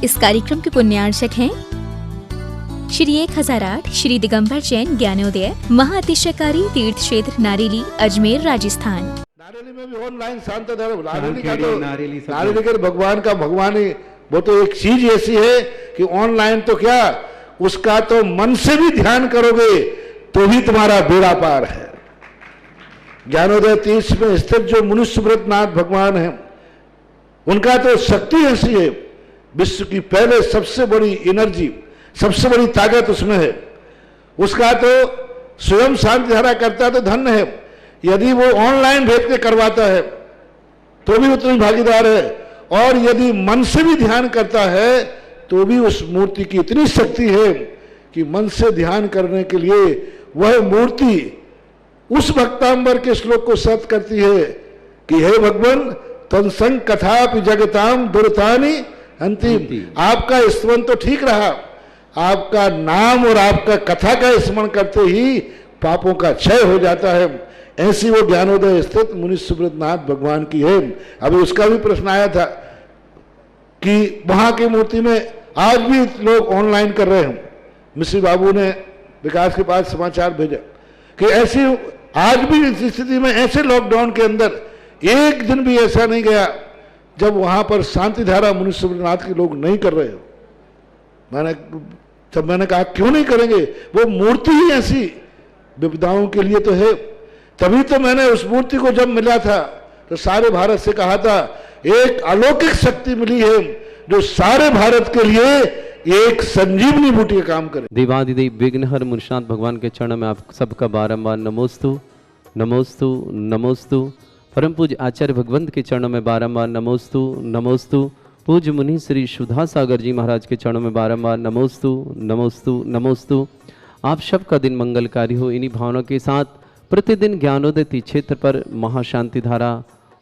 इस कार्यक्रम के पुण्यार्चक हैं श्री 1008 श्री दिगंबर जैन ज्ञानोदय महाअतिशयकारी तीर्थ क्षेत्र नारेली अजमेर राजस्थान। नारेली में भी ऑनलाइन शांत धर्म नारेली का भगवान का भगवान ही वो तो एक चीज ऐसी है कि ऑनलाइन तो क्या उसका तो मन से भी ध्यान करोगे तो भी तुम्हारा बेड़ा पार है। ज्ञानोदय तीर्थ में स्थित जो मुनि सुब्रतनाथ भगवान है उनका तो शक्ति ऐसी है, विश्व की पहले सबसे बड़ी एनर्जी सबसे बड़ी ताकत उसमें है। उसका तो स्वयं शांति धारा करता तो धन्य है, यदि वो ऑनलाइन भेज के करवाता है तो भी उतनी भागीदार है, और यदि मन से भी ध्यान करता है तो भी उस मूर्ति की इतनी शक्ति है कि मन से ध्यान करने के लिए वह मूर्ति उस भक्तांबर के श्लोक को सत्य करती है कि हे भगवान तत्संग कथापि जगताम दुर्तानि अंतिम। आपका स्मरण तो ठीक रहा, आपका नाम और आपका कथा का स्मरण करते ही पापों का क्षय हो जाता है। ऐसी वो ज्ञानोदय स्थित मुनि सुब्रतनाथ भगवान की है। अभी उसका भी प्रश्न आया था कि वहां की मूर्ति में आज भी लोग ऑनलाइन कर रहे हैं। मिश्री बाबू ने विकास के पास समाचार भेजा कि ऐसी आज भी इस स्थिति में ऐसे लॉकडाउन के अंदर एक दिन भी ऐसा नहीं गया जब वहां पर शांति धारा मुनि सुब्रतनाथ के लोग नहीं कर रहे हो। मैंने कहा क्यों नहीं करेंगे, वो मूर्ति ही ऐसी विपदाओं के लिए तो है। तभी तो मैंने उस मूर्ति को जब मिला था तो सारे भारत से कहा था एक अलौकिक शक्ति मिली है जो सारे भारत के लिए एक संजीवनी बूटी का काम करे। देवादिदेव विघ्नहर मुनिनाथ भगवान के चरणों में आप सबका बारंबार नमोस्तु नमोस्तु नमोस्तु। परम पूज्य आचार्य भगवंत के चरणों में बारंबार नमोस्तु नमोस्तु। पूज्य मुनि श्री सुधा सागर जी महाराज के चरणों में बारंबार नमोस्तु नमोस्तु नमोस्तु। आप सबका दिन मंगलकारी हो। इन्हीं भावनाओं के साथ प्रतिदिन ज्ञानोदय तीर्थ क्षेत्र पर महाशांति धारा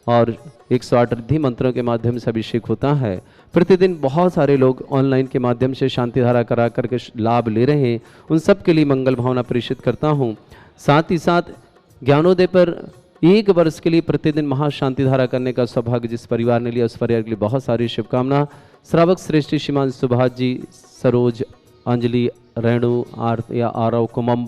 और 108 रिद्धि मंत्रों के माध्यम से अभिषेक होता है। प्रतिदिन बहुत सारे लोग ऑनलाइन के माध्यम से शांति धारा करा करके लाभ ले रहे हैं, उन सब के लिए मंगल भावना प्रेषित करता हूँ। साथ ही साथ ज्ञानोदय पर 1 वर्ष के लिए प्रतिदिन महाशांति धारा करने का सौभाग्य जिस परिवार ने लिया उस परिवार के लिए बहुत सारी शुभकामना। श्रावक श्रेष्ठी श्रीमान सुभाष जी, सरोज, अंजलि, रेणु, आरतिया, आरव, कुमम,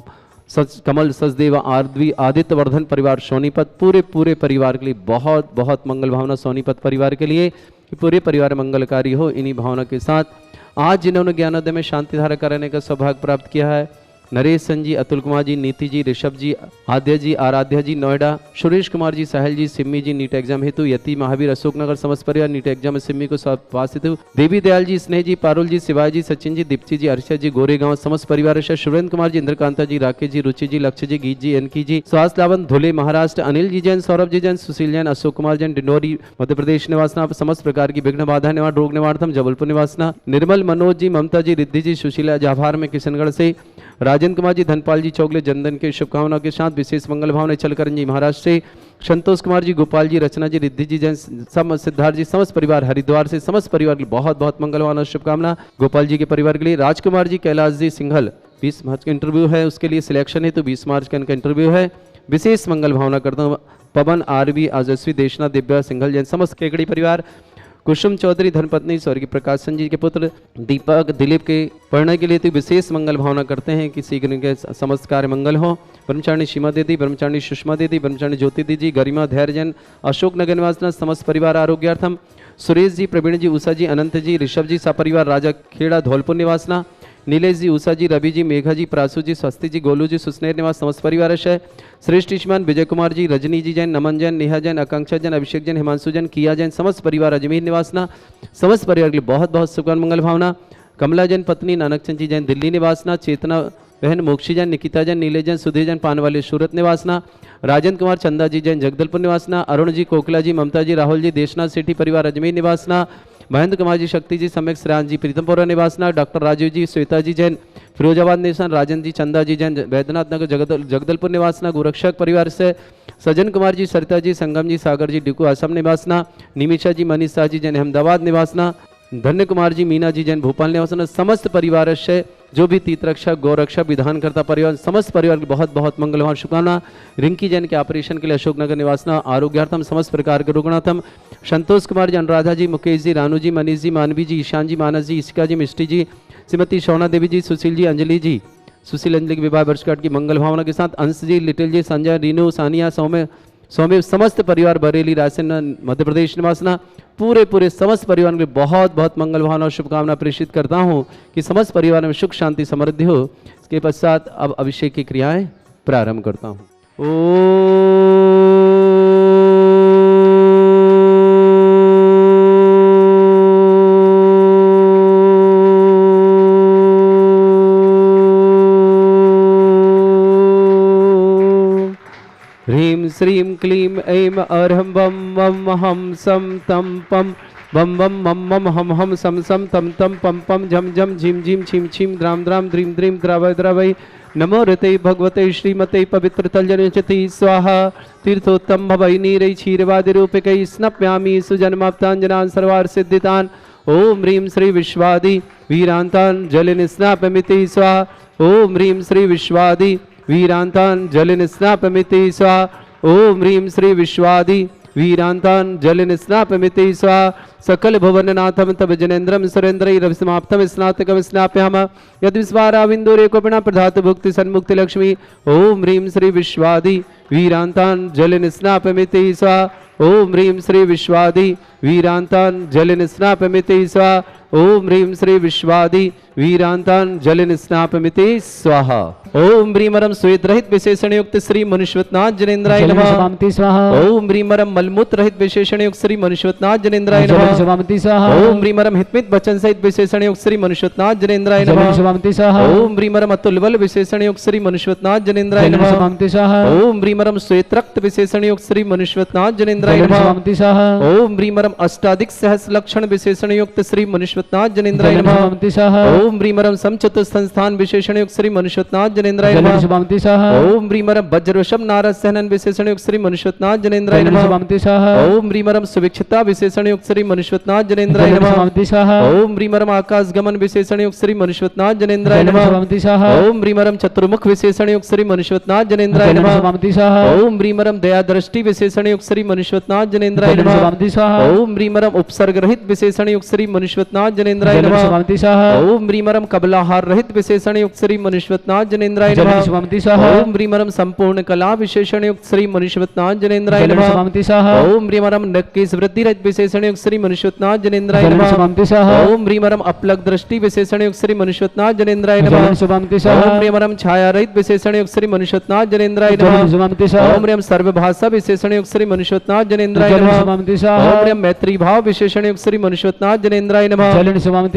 कमल, सचदेवा, आरद्वी, आदित्य वर्धन परिवार, सोनीपत, पूरे परिवार के लिए बहुत बहुत मंगल भावना। सोनीपत परिवार के लिए कि पूरे परिवार मंगलकारी हो। इन्हीं भावना के साथ आज जिन्होंने ज्ञानोदय में शांति धारा कराने का सौभाग्य प्राप्त किया है, नरेश सन जी, अतुल कुमार जी, नीति जी, ऋषभ जी, आद्या जी, आराध्या जी नोएडा, सुरेश कुमार जी, साहिल जी, सिम्मी जी नीट एग्जाम हेतु, यति महावीर अशोकनगर समस्त परिवार नीट एग्जाम में सिम्मी को पास हेतु, देवी दयाल जी, स्नेह जी, पारुल जी, शिवाय जी, सचिन जी, दीप्ति जी, अर्षा जी, गोरेगांव समस्त परिवार, सुरेंद्र कुमार जी, इंद्रकांता जी, राकेश जी, रुचि जी, लक्ष्य जी, गीत जी, एनकी जी, स्वास्थ्य लावन धुले महाराष्ट्र, अनिल जी जैन, सौरभ जी जैन, सुशील जैन, अशोक कुमार जैन, डिंडोरी मध्य प्रदेश निवासना, समस्त प्रकार की विघ्न बाधा निवारण रोग निवारण जबलपुर निवासना, निर्मल, मनोज जी, ममता जी, रिद्धि जी, सुशीला जाभार में किशनगढ़ से, राजेंद्र कुमार जी, धनपाल जी, चौगले जनधन के शुभकामनाओं के साथ विशेष मंगल भावना चलकरण जी महाराष्ट्र से, संतोष कुमार जी, गोपाल जी, रचना जी, रिद्धि जी जैन, सिद्धार्थ जी, समस्त परिवार हरिद्वार से, समस्त परिवार के लिए बहुत बहुत मंगल भावना शुभकामना। गोपाल जी के परिवार के लिए राजकुमार जी, कैलाश जी, सिंघल 20 मार्च का इंटरव्यू है, उसके लिए सिलेक्शन है तो 20 मार्च का इनका इंटरव्यू है। विशेष मंगल भावना करता हूँ। पवन, आरवी, आजस्वी, देशना, दिव्या, सिंघल जैन, समस्त केकड़ी परिवार, कुसुम चौधरी धर्मपत्नी स्वर्गीय प्रकाशन जी के पुत्र दीपक, दिलीप के पढ़ने के लिए तो विशेष मंगल भावना करते हैं कि शीघ्र के समस्त कार्य मंगल हो। ब्रह्मचारिणी सीमा दीदी, ब्रह्मचारिणी सुषमा दीदी, ब्रह्मचारिणी ज्योति दीदी, गरिमा, धैर्यजन, अशोक नगर निवासना समस्त परिवार आरोग्यार्थम, सुरेश जी, प्रवीण जी, उषा जी, अनंत जी, ऋषभ जी, सपरिवार राजा खेड़ा धौलपुर निवासना, नीलेश जी, उषा जी, रवि जी, मेघा जी, प्रासु जी, स्वस्ति जी, गोलू जी, सुस्नेर निवास समस्त परिवार है। श्रेष्ठ ईशमान, विजय कुमार जी, रजनी जी जैन, नमन जैन, नेहा जैन, आकांक्षा जैन, अभिषेक जैन, हिमांशु जैन, किया जैन, समस्त परिवार अजमेर निवासना, समस्त परिवार के लिए बहुत बहुत शुभकामना मंगल भावना। कमला जैन पत्नी, नानकचंद जी जैन, दिल्ली निवासना, चेतना बहन, मोक्षी जैन, निकिता जैन, नीले जैन, सुधीर जैन, पानवाली सूरत निवासना, राजेंद्र कुमार, चंदा जी जैन, जगदलपुर निवासना, अरुण जी, कोकला जी, ममता जी, राहुल जी, देशनाथ सेठी परिवार अजमेर निवासना, महेंद्र कुमार जी, शक्ति जी, सम्यक श्रेयांश जी, प्रीतमपुरा निवासना, डॉक्टर राजीव जी, श्वेता जी जैन, फिरोजाबाद निवासन, राजेंद्र जी, चंदा जी जैन, वैद्यनाथ नगर जगदलपुर निवासना, गोरक्षक परिवार से सज्जन कुमार जी, सरिता जी, संगम जी, सागर जी, डिकू असम निवासना, निमिषा जी, मनीषा जी जैन, अहमदाबाद निवासना, धन्य कुमार जी, मीना जी जैन, भोपाल निवासना, समस्त परिवार से जो भी तीर्थ रक्षक गौ रक्षक विधानकर्ता परिवार समस्त परिवार की बहुत बहुत मंगलवान शुभकामना। रिंकी जैन के ऑपरेशन के लिए अशोकनगर निवासना आरोग्यार्थम समस्त प्रकार के रुग्णार्थम संतोष कुमार जी, अनुराधा जी, मुकेश जी, रानू जी, मनीष जी, मानवी जी, ईशान जी, मानस जी, ईशिका जी, मिष्टी जी, श्रीमती शोना देवी जी, सुशील जी, अंजलि जी, सुशील अंजलि की विवाह वर्षगांठ की मंगल भावना के साथ अंश जी, लिटिल जी, संजय, रीनू, सानिया, सौम्य समस्त परिवार बरेली रायसेन मध्य प्रदेश निवासना पूरे समस्त परिवार के बहुत बहुत मंगल भावना और शुभकामना प्रेषित करता हूँ कि समस्त परिवार में सुख शांति समृद्धि हो। इसके पश्चात अब अभिषेक की क्रियाएं प्रारंभ करता हूँ। ह्रीं श्रीं क्लीं ऐं अर्हं वं वं हम सम तम पम वम वम मम मम हम सम सम तम तम पम पम झम झम झिम झिम छिम छिम द्राम द्राम द्रीम द्रीम द्रावय द्रावय नमो रते भगवते श्रीमते पवित्र तलजनचति स्वाहा तीर्थोत्तम भवै नीरै क्षीरवादि रूपकै स्नप्यामि सुजन्माप्ताञ्जनान् सर्वार्थ सिद्धितान् ओम ह्रीं श्री विश्वादि वीरान्तान् जलिन स्नापमिति स्वाहा ओम ह्रीं श्री विश्वादि वीरांतान जलिन स्नापमिति स्वाहा ओम ह्रीं श्री विश्वादि वीरांतान जलिन स्नापमिति स्वाहा सकल भुवननाथम तब जनेन्द्रम सुरेन्द्रैरभिसमाप्तम स्नातकम स्नाप्याम यद्विस्वाराविन्दुरेकोपिना प्रधातु भुक्ति सन्मुक्ति लक्ष्मी ओम ह्रीं श्री विश्वादि वीरांतान जलिन स्नापमिति स्वाहा ओम ह्रीं श्री विश्वादि वीरांतान जलिन स्नापमिति स्वाहा ओम ह्रीं श्री विश्वादि वीरांतान जलिन स्नापमिति स्वाहा ओम ह्रीमरम श्वेत रहित विशेषण युक्त श्री मनुष्यवतनाथ जनेन्द्राय नमः स्वाहा ओम ह्रीमरम मलमूत्र रहित विशेषण युक्त श्री मनुष्यवतनाथ जनेन्द्राय नमः स्वाहा ओम ह्रीमरम हितमित वचन सहित विशेषण युक्त श्री मनुष्यवतनाथ जनेन्द्राय नमः स्वाहा ओम ह्रीमरम अतुलबल विशेषण युक्त श्री मनुष्यवतनाथ जनेन्द्राय नमः स्वाहा ओम ह्रीमरम श्वेत रक्त विशेषण युक्त श्री मनुष्यवतनाथ जनेन्द्राय नमः स्वाहा ओम ह्रीमरम अष्टाधिक सहस्र लक्षण विशेषण युक्त श्री मनुष्यवतनाथ जनेन्द्राय नमः स्वाहा ओम ह्रीमरम समचतुर संस्थान विशेषण युक्त श्री मनुष्यवतनाथ जनेन्द्राय नमः स्वाहा ओम ह्रीमरम वज्रवशम नारद सहनन विशेषण युक्त श्री मनुष्यवतनाथ जनेन्द्राय नमः स्वाहा ओम ह्रीमरम सुविक्षिता विशेषण युक्त श्री मनुष्यवतनाथ जनेन्द्राय नमः स्वाहा ओम ह्रीमरम आकाश गमन विशेषण युक्त श्री मनुष्यवतनाथ जनेन्द्राय नमः स्वाहा ओम ह्रीमरम चतुर्मुख विशेषण युक्त श्री मनुष्यवतनाथ जनेन्द्राय नमः स्वाहा ओम ह्रीमरम दया दृष्टि विशेषण युक्त श्री मनुष्यवतनाथ जनेन्द्राय नमः स्वाहा ओम ह्रीमरम उपसर्ग रहित विशेषण युक्त श्री मनुष्यवतनाथ जनेन्द्राय नमः स्वाहा ओम ह्रीमरम कबलाहार रहित विशेषण युक्त श्री मनुष्यवतनाथ जनेन्द्राय नमः स्वाहा ओम ह्रीमरम संपूर्ण कला विशेषण युक्त श्री मनुष्यवतनाथ जनेन्द्राय नमः स्वाहा ओम ह्रीमरम नक्कीस वृद्धि रहित विशेषण युक्त श्री मनुष्यवतनाथ जनेन्द्राय नमः स्वाहा ओम ह्रीमरम अपलक दृष्टि विशेषण युक्त श्री मनुष्यवतनाथ जनेन्द्राय नमः स्वाहा ओम ह्रीमरम छाया रहित विशेषण युक्त श्री मनुष्यवतनाथ जनेन्द्राय नमः स्वाहा ओम ह्रीम सर्वभाषा विशेषण युक्त श्री मनुष्यवतनाथ जनेन्द्राय नमः स्वाहा ओम ह्रीम मैत्री भाव विशेषण युक्त श्री मनुष्यवतनाथ जनेन्द्राय नमः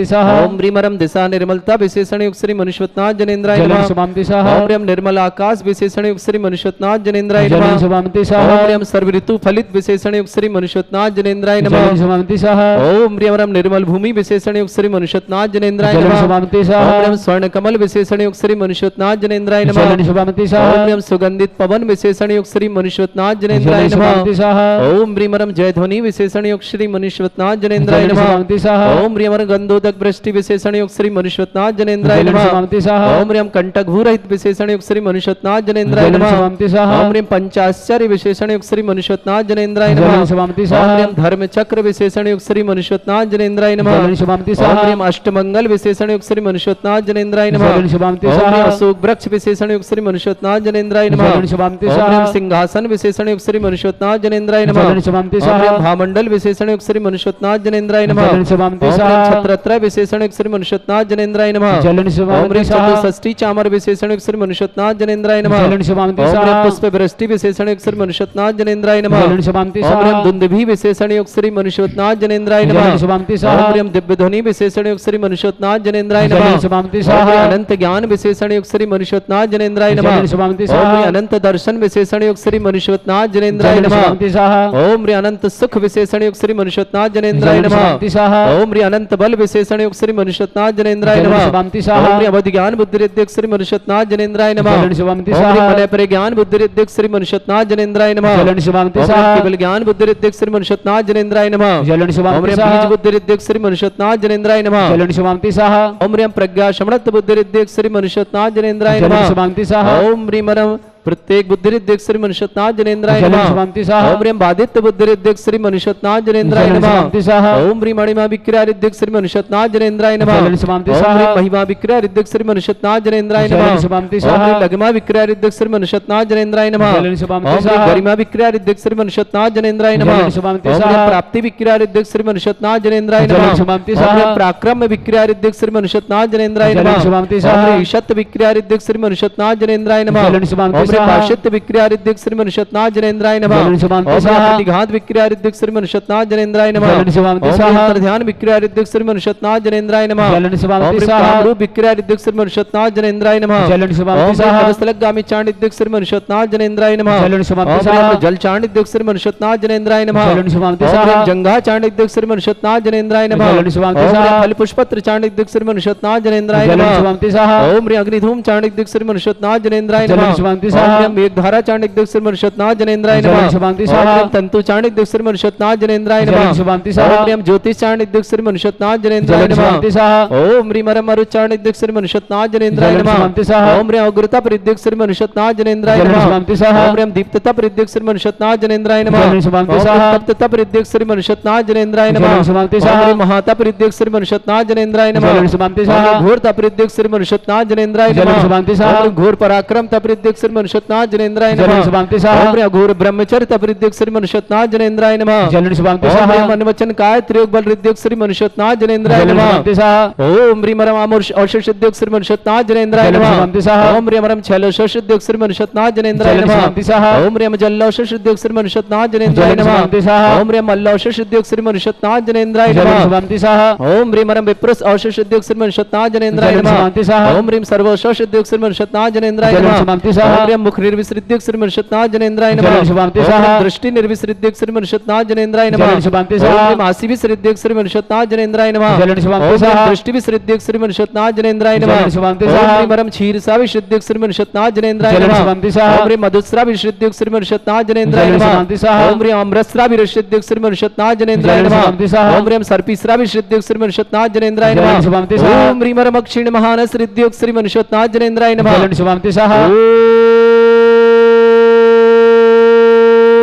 स्वाहा ओम ह्रीमरम दिशा निर्मलता विशेषण युक्त श्री मनुष्यवतनाथ जनेन्द्राय नमः स्वाहा ओम ह्रीम निर्मल आकाश विशेषण युक्त श्री मनुष्यवतनाथ जनेन्द्राय नमः स्वाहा ओम ह्रीम सर्व ऋतु फलित विशेषण युक्त श्री मनुष्यवतनाथ जनेन्द्राय नमः स्वाहा ओम ह्रीमरम निर्मल भूमि विशेषण युक्त श्री मनुष्यवतनाथ जनेन्द्राय नमः स्वाहा ओम ह्रीम स्वर्ण कमल विशेषण युक्त श्री मनुष्यवतनाथ जनेन्द्राय नमः स्वाहा ओम ह्रीम सुगंधित पवन विशेषण युक्त श्री मनुष्यवतनाथ जनेन्द्राय नमः स्वाहा ओम ह्रीमरम जयध्वनि विशेषण युक्त श्री मनुष्यवतनाथ जनेन्द्राय नमः स्वाहा ओम ह्रीमरम गंधोदक वृष्टि विशेषण युक्त श्री मनुष्यवतनाथ जनेन्द्राय नमः स्वाहा ओम ह्रीम कंटक भूरहित विशेषण युक्त श्री मनुष्यवतनाथ जनेन्द्राय नमः स्वाहा ओम ह्रीम पंचाश्चर्य विशेषण युक्त श्री मनुष्यवतनाथ जनेन्द्राय नमः स्वाहा ओम ह्रीम धर्म चक्र विशेषण युक्त श्री मनुष्यवतनाथ जनेन्द्राय नमः स्वाहा ओम ह्रीम अष्टमंगल विशेषण युक्त श्री मनुष्यवतनाथ जनेन्द्राय नमः स्वाहा ओम ह्रीम अशोक वृक्ष विशेषण युक्त श्री मनुष्यवतनाथ जनेन्द्राय नमः स्वाहा ओम ह्रीम सिंहासन विशेषण युक्त श्री मनुष्यवतनाथ जनेन्द्राय नमः स्वाहा ओम ह्रीम भामंडल विशेषण युक्त श्री मनुष्यवतनाथ जनेन्द्राय नमः स्वाहा ओम ह्रीम छत्रत्रय विशेषण युक्त श्री मनुष्यवतनाथ जनेन्द्राय नमः ओम ह्रीम चतुष्षष्टि चामर विशेषण युक्त श्री मनुष्यवतनाथ जनेन्द्राय नमः ओम ह्रीम पुष्प वृष्टि विशेषण युक्त श्री मनुष्यवतनाथ जनेन्द्राय नमः ओम ह्रीम दुंदुभि विशेषण युक्त श्री मनुष्यवतनाथ जनेन्द्राय नमः ओम ह्रीम दिव्य ध्वनि विशेषण युक्त श्री मनुष्यवतनाथ जनेन्द्राय नमः ओम ह्रीम अनंत ज्ञान विशेषण युक्त श्री मनुष्यवतनाथ जनेन्द्राय नमः ओम ह्रीम अनंत दर्शन विशेषण युक्त श्री मनुष्यवतनाथ जनेन्द्राय नमः ओम ह्रीम अनंत सुख विशेषण युक्त श्री मनुष्यवतनाथ जनेन्द्राय नमः ओम ह्रीम अनंत अनंत बल विशेषण युक्त श्री मनुष्यनाथ जनेन्द्राय जलन नमः। शिवांति साहा। ओम ह्रीं अवधि ज्ञान बुद्धि रिद्धिक श्री मनुष्यनाथ जनेन्द्राय नमः। जलन शिवांति ओम साहा। ह्रीं मलय परे ज्ञान बुद्धि रिद्धिक श्री मनुष्यनाथ जनेन्द्राय नमः। जलन शिवांति ओम ह्रीं साहा। केवल ज्ञान बुद्धि रिद्धिक श्री मनुष्यनाथ जनेन्द्राय नमः। जलन ओम शिवांति ह्रीं साहा। बीज बुद्धि रिद्धिक श्री मनुष्यनाथ जनेन्द्राय नमः। जलन शिवांति साहा। ओम ह्रीं प्रज्ञा शमणत्व बुद्धि रिद्धिक श्री मनुष्यनाथ जनेन्द्राय जलन नमः। शिवांति साहा। ओम ह्रीं मरम प्रत्येक बुद्धिरिद्धिक श्री मनुष्यनाथ जनेन्द्राय जलन नमः। शिवांति साहा। ओम ह्रीं बाधित्य बुद्धिरिद्धिक श्री मनुष्यनाथ जनेन्द्राय जलन नमः। शिवांति साहा। ओम ह्रीं मणिमा विक्रिया रिद्धिक श्री मनुष्यनाथ जनेन्द्राय नमः। जलन शिवांति ओम साहा। ह्रीं महिमा विक्रिया रिद्धिक श्री मनुष्यनाथ जनेन्द्राय जलन नमः। शिवांति ओम साहा। ह्रीं लघिमा विक्रिया रिद्धिक श्री मनुष्यनाथ जनेन्द्राय नमः। जलन शिवांति ओम ह्रीं साहा। गरिमा विक्रिया रिद्धिक श्री मनुष्यनाथ जनेन्द्राय नमः। जलन शिवांति ओम ह्रीं साहा। प्राप्ति विक्रिया रिद्धिक श्री मनुष्यनाथ जनेन्द्राय जलन नमः। शिवांति ओम साहा। ह्रीं पराक्रम विक्रिया रिद्धिक श्री मनुष्यनाथ जनेन्द्राय जलन नमः। शिवांति ओम साहा। ह्रीं ईशत विक्रिया रिद्धिक श्री मनुष्यनाथ जनेन्द्राय नमः। जलन शिवांति ओम ह्रीं साहा। पाशित्य विक्रिया रिद्धिक श्री मनुष्यनाथ जनेन्द्राय नमः। जलन शिवांति ओम ह्रीं साहा। प्रतिघात विक्रिया रिद्धिक श्री मनुष्यनाथ जनेन्द्राय नमः। जलन शिवांति ओम ह्रीं साहा। अंतर्ध्यान विक्रिया रिद्धिक श्री मनुष्यनाथ जनेन्द्राय नमः। जलन शिवांति ओम ह्रीं साहा। कामरूप विक्रिया रिद्धिक श्री मनुष्यनाथ जनेन्द्राय नमः। जलन शिवांति ओम ह्रीं साहा। पदस्थलगामी चांडिद्यक श्री मनुष्यनाथ जनेन्द्राय नमः। जलन शिवांति ओम साहा। ह्रीं जल चांडिद्यक श्री मनुष्यनाथ जनेन्द्राय नमः। जलन शिवांति ओम साहा। ह्रीं जंघा चांडिद्यक श्री मनुष्यनाथ जनेन्द्राय नमः। जलन शिवांति ओम ह्रीं साहा। फल पुष्पत्र चांडिद्यक श्री मनुष्यनाथ जनेन्द्राय जलन नमः। शिवांति साहा। ओम ह्रीं अग्निधूम चांडिद्यक श्री मनुष्यनाथ जनेन्द्राय जलन नमः। शिवांति ओम साहा। ह्रीं मेघधारा चांडिद्यक श्री मनुष्यनाथ जनेन्द्राय जलन नमः। शिवांति ओम साहा। ह्रीं तंतु चांडिद्यक श्री मनुष्यनाथ जनेन्द्राय जलन नमः। शिवांति साहा। ओम ह्रीं ज्योतिष चांडिद्यक श्री मनुष्यनाथ जनेन्द्राय जलन नमः। शिवांति साहा। ओम ह्रीं मरम मरु चांडिद्यक श्री मनुष्यनाथ जनेन्द्राय जलन नमः। शिवांति साहा। ओम ह्रीं अग्रता परिद्यक श्री मनुष्यनाथ जनेन्द्राय जलन नमः। शिवांति साहा। ओम ह्रीं दीप्तता परिद्यक श्री मनुष्यनाथ जनेन्द्राय नमः। जलन शिवांति ओम साहा। ह्रीं तप्तता परिद्यक श्री मनुष्यनाथ जनेन्द्राय नमः। जलन शिवांति ओम साहा। ह्रीं महाता परिद्यक श्री मनुष्यनाथ जनेन्द्राय नमः। जलन शिवांति ओम साहा। ह्रीं घोरता परिद्यक श्री मनुष्यनाथ जनेन्द्राय जलन नमः। शिवांति साहा। ओम ह्रीं घोर पराक्रम परिद्यक श्री मनुष्यनाथ जनेन्द्राय जलन नमः। शिवांति साहा। ओम ह्रीं अघोर ब्रह्मचर्य परिद्यक श्री मनुष्यनाथ जनेन्द्राय नमः। जलन शिवांति ओम साहा। ह्रीं मन वचन काय त्रियोग बल रिद्योग श्री मनुष्यनाथ जनेन्द्राय जलन नमः। शिवांति साहा। ओम ह्रीं मरम अमोर्ष औषधयोग श्री मनुष्यनाथ जनेन्द्राय जलन नमः। शिवांति साहा। ओम ह्रीं मरम छैलोषधयोग श्री मनुष्यनाथ जनेन्द्राय जलन नमः। शिवांति साहा। ओम ह्रीं जल्लौषधयोग श्री मनुष्यनाथ जनेन्द्राय जलन नमः। शिवांति साहा। ओम ह्रीं मल्लौषधयोग श्री मनुष्यनाथ जनेन्द्राय जलन नमः। शिवांति साहा। ओम ह्रीं मरम विप्रस औषधयोग श्री मनुष्यनाथ जनेन्द्राय जलन नमः। शिवांति साहा। ओम ह्रीं सर्वौषधयोग श्री मनुष्यनाथ जनेन्द्राय जलन नमः। शिवांति साहा। ओम ह्रीं मुख निर्विसृद्योग श्री मनुष्यनाथ जनेन्द्राय नमः। जलन शिवांति ओम साहा। ह्रीं दृष्टि निर्विसृद्योग श्री मनुष्यनाथ जनेन्द्राय नमः। जलन शिवांति ओम साहा। ह्रीं आसी विसृद्योग श्री मनुष्यनाथ जनेन्द्राय नमः। जलन शिवांति ओम ह्रीं साहा। दृष्टि विसृद्योग श्री मनुष्यनाथ जनेन्द्राय नमः। जलन शिवांति ओम साहा। ह्रीं मरम क्षीरसा विसृद्योग श्री मनुष्यनाथ जनेन्द्राय जलन नमः। शिवांति साहा। ओम ह्रीं मधुस्रा विसृद्योग श्री मनुष्यनाथ जनेन्द्राय जलन नमः। शिवांति साहा। ओम ह्रीं अमृतस्रा विसृद्योग श्री मनुष्यनाथ जनेन्द्राय जलन नमः। शिवांति साहा। ओम ह्रीं सर्पिस्रा विसृद्योग श्री मनुष्यनाथ जनेन्द्राय जलन नमः। शिवांति साहा। ओम ह्रीं मरम क्षीण महानस हृद्योग श्री मनुष्यनाथ जनेन्द्राय नमः। जलन शिवांति साहा।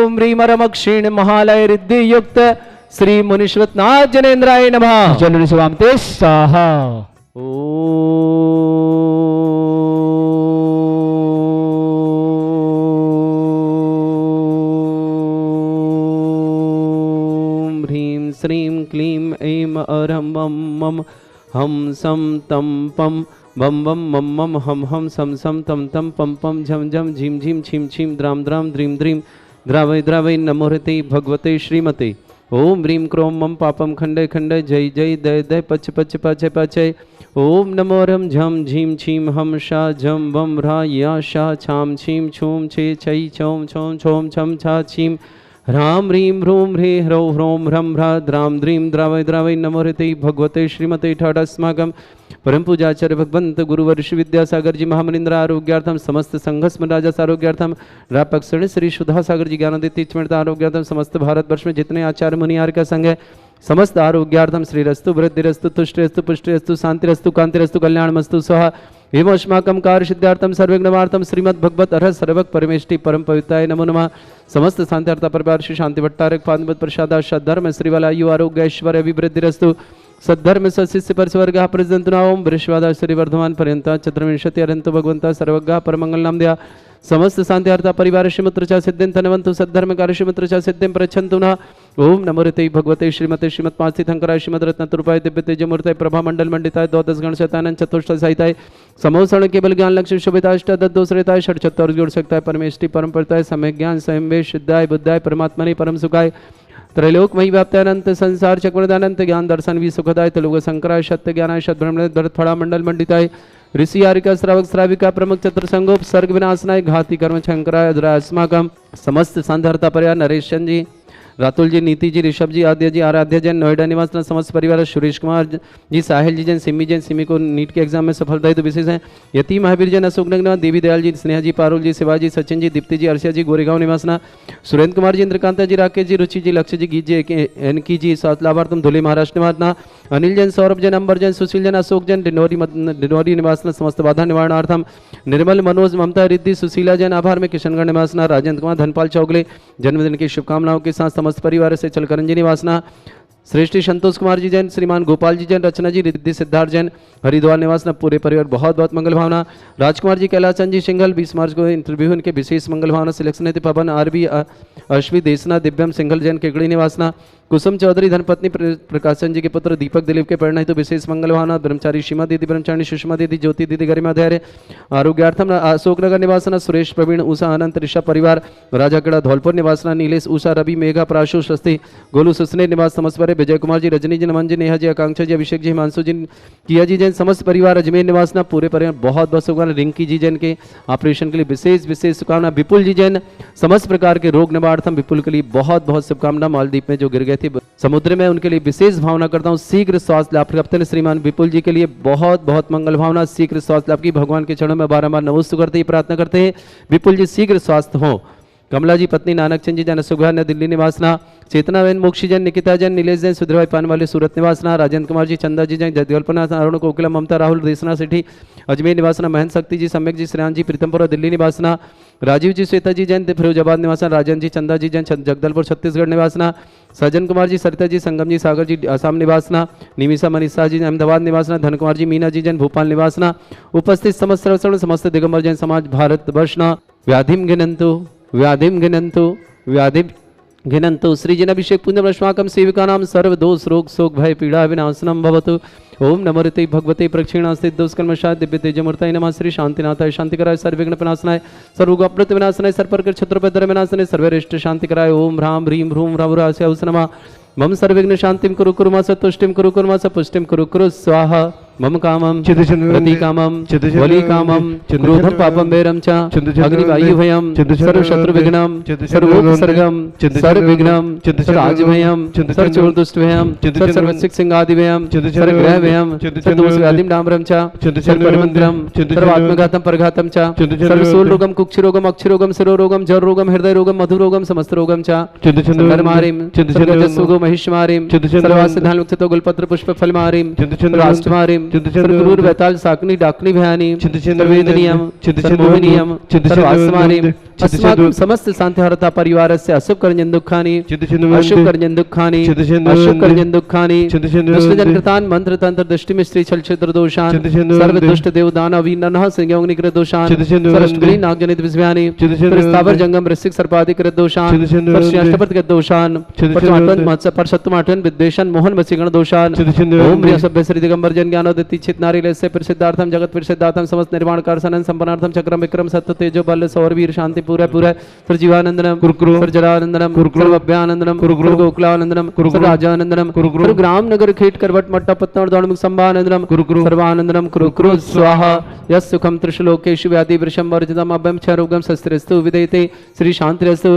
ओम ह्रीं मरम क्षीण महालय रिद्धि युक्त श्री मुनीश्वरनाथ जनेन्द्राय नमः। जलन शिवांति साहा। ओम ह्रीं श्रीं क्लीं ऐं अरं मम मम हम सम तम पम बम बम मम मम हम हम सम सम तम तम पम पम झम झम झीम झीम छीम छीम द्राम द्राम द्रीम द्रीम द्रावय द्रावय नमोहते भगवते श्रीमते। ओम ह्रीं क्रोम मम पापम खंडय खंडय जय जय दय दय पच पच पचय पचय। ओम नमो रम झम झीम छीम हम शा झम बम रा या शा छाम छीम छूम छे छै छौम छौम छौम छम छा छीम ह्राम ह्रीं ह्रूम ह्रे ह्रौ ह्रौं ह्रम ह्रा द्राम द्रीं द्रावय द्रावय नमोहते भगवते श्रीमते ठाडस्माकं परम पूजाचार्य भगवंत गुरुवर्ष विद्यासागर जी महामनिंद्र आरोग्यार्थम समस्त संघस्म राजस आरोग्यार्थम रापक श्री सुधा सागर जी ज्ञानदित्य स्मृता आरोग्यार्थम समस्त भारतवर्ष में जितने आचार्य मुनियार का संघ है समस्त आरोग्यार्थम श्रीरस्तु वृद्धिरस्तु तुष्टिरस्तु पुष्टिरस्तु शांतिरस्तु कांतिरस्तु कल्याणमस्तु स्वाहा एवं कार्य सिद्धार्थम सर्वज्ञमार्थम श्रीमद् भगवत अर्ह सर्वक परमेष्टि परम पवित्राय नमो नमः। समस्त शांत्यर्थ परिवार श्री शांति भट्टारक पादमत प्रसाद सद्धर्म श्रीवलायु आरोग्य ऐश्वर्य अभिवृद्धिरस्तु सद्धर्म सशिष्य परस्वर्ग प्रजंतु ओम वृषवादा श्री वर्धमान पर्यंत चतुर्विंशति अरंत भगवंत सर्वज्ञ परमंगल नाम दया समस्त शांत्यार्थ परिवार श्रीमत्र च सिद्धिं तनवंतु सद्धर्म कार्य श्रीमत्र च सिद्धिं प्रच्छन्तु न। ओम नमो ऋते भगवते श्रीमते श्रीमत्पास्थितंकराय श्रीमद्रत्नतुरूपाय दिव्य तेजमूर्ताय प्रभा मंडल मंडिताय द्वादश गण शतानंद चतुष्ट सहिताय समोसण केवल ज्ञान लक्ष्मी शोभिताष्ट दद्दोसरेताय षट चत्वर जोड़ सकता है परमेष्टि परम परताय समय ज्ञान स्वयं वे सिद्धाय बुद्धाय परमात्मने परम सुखाय त्रैलोकमयी व्याप्त्यानंत संसार चक्रदानंत ज्ञान दर्शन भी सुखदाय तेलुग शंकराय सत्य ज्ञानाय सद्ब्रह्मण भरतफड़ा मंडल मंडिताय ऋषि आरिका श्रावक श्राविका प्रमुख चतुर्संगोप सर्ग विनाशनाय घाती कर्म शंकराय अस्माकम समस्त संधरता पर्या नरेशन जी रातुल जी, नीति जी, ऋषभ जी, आद्या जी, आराध्या जैन, नोएडा निवास समस्त परिवार, सुरेश कुमार जी, साहिल जी जैन, सिमी को नीट के एग्जाम में सफलता हेतु विशेष है। यती महावीर जैन, अशोक नगर, देवी दयाल जी, स्नेहा जी, पारुल जी, शिवाजी, सचिन जी, दीप्ति जी, अर्षिया जी, गोरेगांव निवासना, सुरेंद्र कुमार जी, इंद्रकांता जी, राकेश जी, रुचि जी, लक्ष्य जी, गीत जी, एनकी जी, सात लाभार्थम धुले महाराष्ट्र निवासना, अनिल जैन, सौरभ जैन, अंबर जैन, सुशील जैन, अशोक जैन, डिनोरी निवासना समस्त बाधा निवारणार्थम, निर्मल, मनोज, ममता, रिद्धि, सुशीला जैन, आभार में किशनगढ़ निवासना, राजेंद्र कुमार, धनपाल चौगले जन्मदिन की शुभकामनाओं के साथ समस्त परिवार से चलकरंजी निवासना, श्रेष्ठी संतोष कुमार जी जैन, श्रीमान गोपाल जी जैन, रचना जी, रिद्धि, सिद्धार्थ जैन, हरिद्वार निवासना, पूरे परिवार बहुत बहुत मंगल भावना। राजकुमार जी, कैलाश चंद जी, सिंघल, 20 मार्च को इंटरव्यू उनके विशेष मंगल भावना। सिलेक्शन हेतु पवन, आरबी, अश्वी, देसना, दिव्यम, सिंघल जैन, केकड़ी निवासना, कुसुम चौधरी, धनपत्नी प्रकाशन जी के पुत्र दीपक दिलीप के परिणय हेतु विशेष मंगल भावना। ब्रह्मचारी सीमा दीदी, ब्रह्मचारी सुषमा दीदी, ज्योति दीदी, गरिमा धैर्य, आरोग्यार्थम अशोकनगर निवासना, सुरेश, प्रवीण, उषा, अनंत, ऋषभ परिवार, राजागढ़, धौलपुर निवासना, नीलेश, उषा, रवि, मेघा, प्राशु, स्वस्ति, गोलू, सुसने निवास समस्त परिवार, विजय कुमार जी, रजनी जी, नमन जी, नेहा जी, आकांक्षा जी, अभिषेक जी, हिमांशु जी, किया जी जैन, समस्त परिवार, अजमेर निवासना, पूरे परिवार बहुत बहुत शुभकामना। रिंकी जी जैन के ऑपरेशन के लिए विशेष शुभकामना। विपुल जी जैन, समस्त प्रकार के रोग निवारणार्थम विपुल के लिए बहुत बहुत शुभकामना। मालदीप में जो गिर गए थे समुद्र में, उनके लिए विशेष भावना करता हूँ, शीघ्र स्वास्थ्य लाभ प्राप्त है। श्रीमान विपुल जी के लिए बहुत बहुत मंगल भावना, शीघ्र स्वास्थ्य लाभ की भगवान के चरणों में बारंबार नमस्ते करते ही प्रार्थना करते हैं विपुल जी शीघ्र स्वास्थ्य हो। कमला जी, पत्नी नानक चंद जी जैन, सुबह दिल्ली निवासना, चेतना बहन, मोक्षी जैन, निकिता जैन, नीलेश जैन, सुधीर पान वाले सूरत निवासना, राजेंद्र कुमार जी, चंदा जी जैन, जयदीपना, अरुण, कोकिला, ममता, राहुल, देसना सेठी, अजमेर निवासना, महन शक्ति जी, सम्यक जी, श्रेयान जी, प्रीतमपुरा, दिल्ली निवासना, राजीव जी, श्वेता जी जैन, फिरोजाबाद निवासना, राजन जी, चंदा जी जैन, जगदलपुर, छत्तीसगढ़ निवासना, सज्जन कुमार जी, सरिता जी, संगम जी, सागर जी, असम निवासना, निमिषा, मनीषा जी, अहमदाबाद निवासना, धन कुमार जी, मीना जी जैन, भोपाल निवासना, उपस्थित समस्त श्रवण समस्त दिगंबर जैन समाज भारत वर्षना, व्याधिम गिनंतु व्याधिम घिनंतु श्रीजन अभिषेक पुण्यश्वाकम सेविका नाम सर्व दोष रोग शोक भय पीड़ा विनाशनम भवतु। ओम नमोते भगवते प्रक्षिणास्ते दोषकर्मशाय दिव्य तेजमूर्ताय नमः। श्री शांतिनाथाय शांतिकराय सर्वविघ्न विनाशनाय सर्वगोप्त विनाशनाय सर्वप्रकृ छत्रपति विनाशनाय सर्वरिष्ट शांतिकराय ओम ह्राम ह्रीम ह्रूम ह्रवरास्य नमः। मम सर्वविघ्न शांतिम कुरु कुरु मा सतुष्टिम कुरु कुरु मा सपुष्टिम कुरु कुरु स्वाहा। मम कामम प्रति कामम वली कामम क्रोधम पापम वैरम च अग्निवायु भयम सर्व शत्रु विघ्नम सर्वोपसर्गम सर्वविघ्नम सर्वराजभयम सर्वचोरदुष्ट भयम सर्वसिक सिंहादि भयम सर्वग्रह भयम सर्वदोष व्याधिम डाम्रम च सर्वपरिमंत्रम सर्वात्मघातम परघातम च सर्वसूल रोगम कुक्षि रोगम अक्षि रोगम सिरो रोगम जर रोगम हृदय रोगम मधु रोगम समस्त रोगम च धर्मारिम सर्वजस्सुगो महिष्मारिम सर्वासिद्धान्मुक्तो गुलपत्र पुष्प फलमारिम राष्ट्रमारिम सर्वक्रूर वैताल साकनी डाकनी भयानी सर्वेदनीयम सर्वमोहनीयम सर्वास्मानिम अस्माकं समस्त शांतिहरता परिवारस्य अशुभ कर्मजन दुःखानि अशुभ कर्मजन दुःखानि अशुभ कर्मजन दुःखानि दुष्टजन कृतान मंत्र तंत्र दृष्टि में श्री छलछिद्र दोषान सर्व दुष्ट देव दानव नरः संयोग निकृत दोषान सरस्वती नागजनित विषयानि स्थावर जंगम ऋषिक सर्पादि कृत दोषान परश्याष्टपद कृत दोषान परमात्मन मत्स्य परसत्तमाठन विद्वेषण मोहन वसीगण दोषान ओम ह्रीं सभ्य श्री दिगंबर जन ज्ञानोदति चित नारीलस्य प्रसिद्धार्थम जगत प्रसिद्धार्थम समस्त निर्माण कारसन संपन्नार्थम चक्रम विक्रम सत्य तेजो बल सौरवीर शांति पूरा पूरा सर्वजीवानंदनम सर्वजलानंदनम सर्वभ्यानंदनम सर्वगोकुलानंदनम सर्वराजानंदनम सर्वग्राम नगर खेट करवट मट्टा पत्ता और दौड़मुख संभानंदनम सर्वानंदनम कुरु स्वाहा यस् सुखम त्रिशलोकेषु व्याधि वृषम वर्जितम अभयम क्षरोगम शस्त्रस्तु विदेते श्री शांतिरस्तु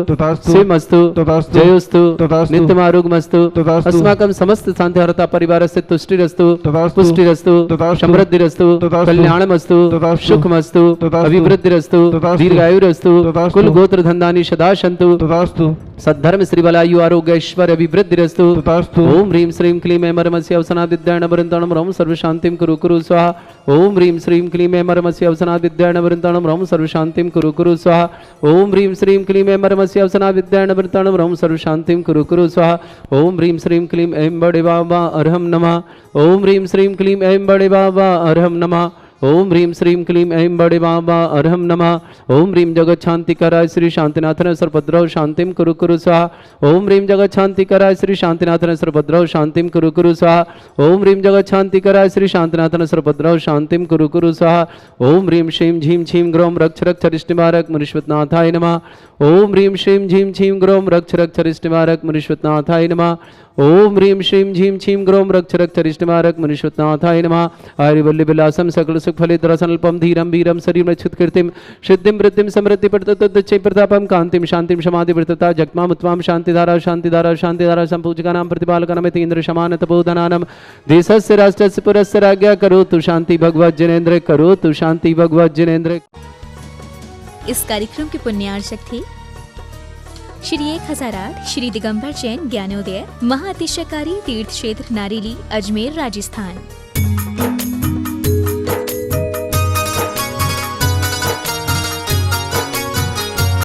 सेमस्तु जयोस्तु नित्यमारोग्यमस्तु अस्माकं समस्त शांतिहरता परिवारस्य तुष्टिरस्तु पुष्टिरस्तु समृद्धिरस्तु कल्याणमस्तु सुखमस्तु अभिवृद्धिरस्तु दीर्घायुरस्तु कुल गोत्र धन्दानि सदा सन्तु सद्धर्म श्री बलायु आरोग्य ऐश्वर्य अभिवृद्धिरस्तु ओम ह्रीं श्रीं क्लीं ऐं मरमस्य अवसनात् विद्याण वृन्दाणं रं सर्व शांतिं कुरु स्वाहा। ओम ह्रीं श्रीं क्लीं ऐं मरमस्य अवसनात् विद्याण वृन्दाणं रं सर्व शांतिं कुरु स्वाहा। ओम ह्रीं श्रीं क्लीं ऐं मरमस्य अवसनात् विद्याण वृन्दाणं रं सर्व शांतिं कुरु स्वाहा। ओम ह्रीं श्रीं क्लीं ऐं बड़े बाबा अरहम नमः। ओम ह्रीं श्रीं क्लीं ऐं बड़े बाबा अरहम नमः। ओम ह्रीं श्रीं क्लीं ऐं बड़े बाबा अरहम नमः। ओम ह्रीं जगत शांतिकराय श्री शांतिनाथन सर्वभद्रौ शांतिं कुरु स्वाहा। ओम ह्रीं जगत शांतिकराय श्री शांतिनाथन सर्वभद्रौ शांतिं कुरु स्वाहा। ओम ह्रीं जगत शांतिकराय श्री शांतिनाथन सर्वभद्रौ शांतिं कुरु स्वाहा। ओम ह्रीं श्रीं झीं छीं ग्रौं रक्ष रक्ष रिष्टिमारक मुनीश्वतनाथाय नमः। ओम ह्रीं श्रीं झीं छीं ग्रौं रक्ष रक्ष रिष्टिमारक मुनीश्वतनाथाय नमः। ओम ह्रीं श्रीं झीं छीं ग्रौं रक्ष रक्ष रिष्टिमारक मुनीश्वतनाथाय नमः। आर्यवल्ली विलासम सकल सुख फलित रसनल्पम धीरम वीरम शरीर च्युत कीर्तिम सिद्धिम वृद्धिम समृद्धि प्रततोच्चै प्रतापम कांतिम शांतिम समाधि वृतता जगमाम उत्वाम शांतिधारा शांतिधारा शांतिधारा संपूजकानां प्रतिपालकानां इंद्र समान तपोधनानां देशस्य राष्ट्रस्य पुरस्य राज्ञा करोतु शांति भगवत जिनेन्द्र करोतु शांति भगवत जिनेन्द्र। इस कार्यक्रम के पुण्यार्चक थे श्री 1008 श्री दिगंबर जैन ज्ञानोदय महाअतिशयकारी तीर्थ क्षेत्र नारेली अजमेर राजस्थान।